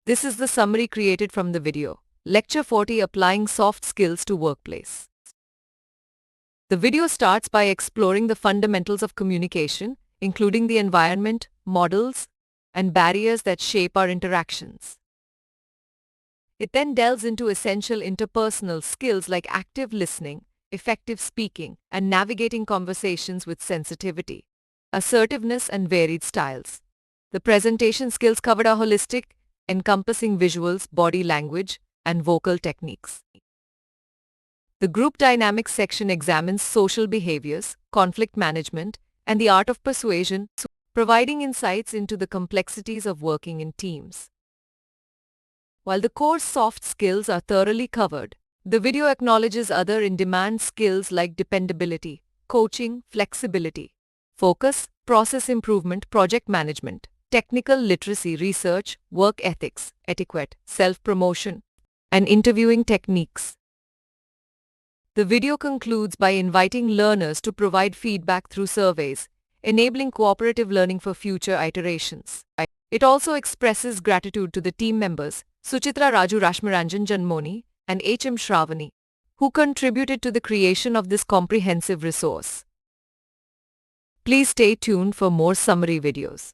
This is the summary created from the video. Lecture 40, Applying Soft Skills to Workplace. The video starts by exploring the fundamentals of communication, including the environment, models, and barriers that shape our interactions. It then delves into essential interpersonal skills like active listening, effective speaking, and navigating conversations with sensitivity, assertiveness, and varied styles. The presentation skills covered are holistic, encompassing visuals, body language, and vocal techniques. The group dynamics section examines social behaviors, conflict management, and the art of persuasion, providing insights into the complexities of working in teams. While the core soft skills are thoroughly covered, the video acknowledges other in-demand skills like dependability, coaching, flexibility, focus, process improvement, project management, technical literacy, research, work ethics, etiquette, self-promotion, and interviewing techniques. The video concludes by inviting learners to provide feedback through surveys, enabling cooperative learning for future iterations. It also expresses gratitude to the team members, Suchitra Raju, Rashmaranjan Janmoni, and H.M. Shravani, who contributed to the creation of this comprehensive resource. Please stay tuned for more summary videos.